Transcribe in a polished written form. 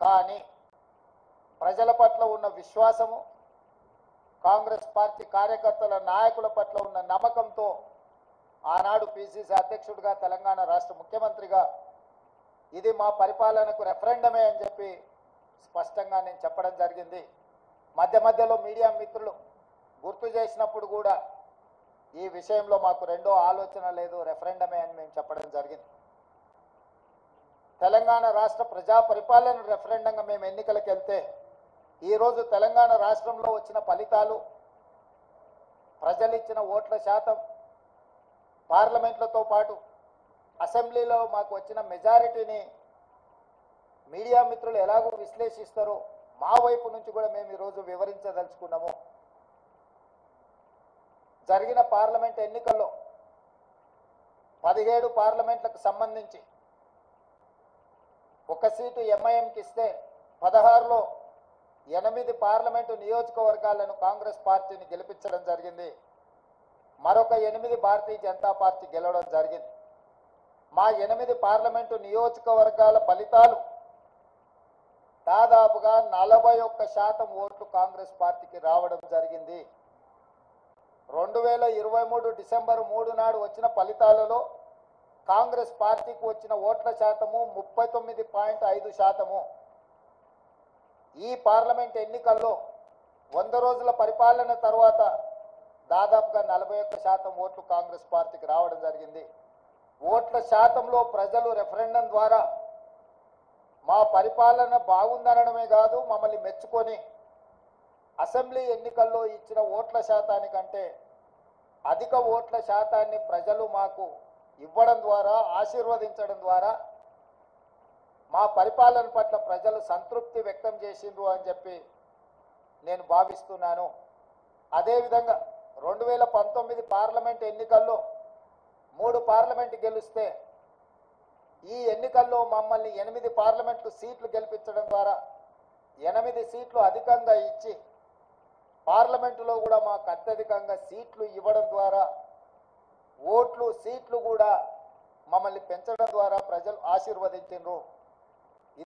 కానీ ప్రజల పట్ల ఉన్న విశ్వాసము, కాంగ్రెస్ పార్టీ కార్యకర్తల నాయకుల పట్ల ఉన్న నమ్మకంతో ఆనాడు పిసిసి అధ్యక్షుడిగా, తెలంగాణ రాష్ట్ర ముఖ్యమంత్రిగా ఇది మా పరిపాలనకు రెఫరెండమే అని చెప్పి స్పష్టంగా నేను చెప్పడం జరిగింది. మధ్య మధ్యలో మీడియా మిత్రులు గుర్తు చేసినప్పుడు కూడా ఈ విషయంలో మాకు రెండో ఆలోచన లేదు, రెఫరెండమే అని మేము చెప్పడం జరిగింది. తెలంగాణ రాష్ట్ర ప్రజా పరిపాలన రెఫరెండంగా మేము ఎన్నికలకు వెళ్తే ఈరోజు తెలంగాణ రాష్ట్రంలో వచ్చిన ఫలితాలు, ప్రజలు ఇచ్చిన ఓట్ల శాతం, పార్లమెంట్లతో పాటు అసెంబ్లీలో మాకు వచ్చిన మెజారిటీని మీడియా మిత్రులు ఎలాగో విశ్లేషిస్తారో మా వైపు నుంచి కూడా మేము ఈరోజు వివరించదలుచుకున్నాము. జరిగిన పార్లమెంట్ ఎన్నికల్లో 17 పార్లమెంట్లకు సంబంధించి ఒక సీటు ఎంఐఎంకి ఇస్తే 16లో 8 పార్లమెంటు నియోజకవర్గాలను కాంగ్రెస్ పార్టీని గెలిపించడం జరిగింది. మరొక 8 భారతీయ జనతా పార్టీ గెలవడం జరిగింది. మా 8 పార్లమెంటు నియోజకవర్గాల ఫలితాలు దాదాపుగా 41% ఓట్లు కాంగ్రెస్ పార్టీకి రావడం జరిగింది. 2023 డిసెంబర్ 3 నాడు వచ్చిన ఫలితాలలో కాంగ్రెస్ పార్టీకి వచ్చిన ఓట్ల శాతము 39.5%. ఈ పార్లమెంట్ ఎన్నికల్లో 100 రోజుల పరిపాలన తర్వాత దాదాపుగా 41% ఓట్లు కాంగ్రెస్ పార్టీకి రావడం జరిగింది. ఓట్ల శాతంలో ప్రజలు రెఫరెండం ద్వారా మా పరిపాలన బాగుందనడమే కాదు, మమ్మల్ని మెచ్చుకొని అసెంబ్లీ ఎన్నికల్లో ఇచ్చిన ఓట్ల శాతానికంటే అధిక ఓట్ల శాతాన్ని ప్రజలు మాకు ఇవ్వడం ద్వారా, ఆశీర్వదించడం ద్వారా మా పరిపాలన పట్ల ప్రజలు సంతృప్తి వ్యక్తం చేసిండ్రు అని చెప్పి నేను భావిస్తున్నాను. అదేవిధంగా 2019 పార్లమెంట్ ఎన్నికల్లో 3 పార్లమెంట్ గెలిస్తే ఈ ఎన్నికల్లో మమ్మల్ని 8 పార్లమెంటు సీట్లు గెలిపించడం ద్వారా 8 సీట్లు అధికంగా ఇచ్చి పార్లమెంటులో కూడా మాకు అత్యధికంగా సీట్లు ఇవ్వడం ద్వారా, ఓట్లు సీట్లు కూడా మమ్మల్ని పెంచడం ద్వారా ప్రజలు ఆశీర్వదించారు.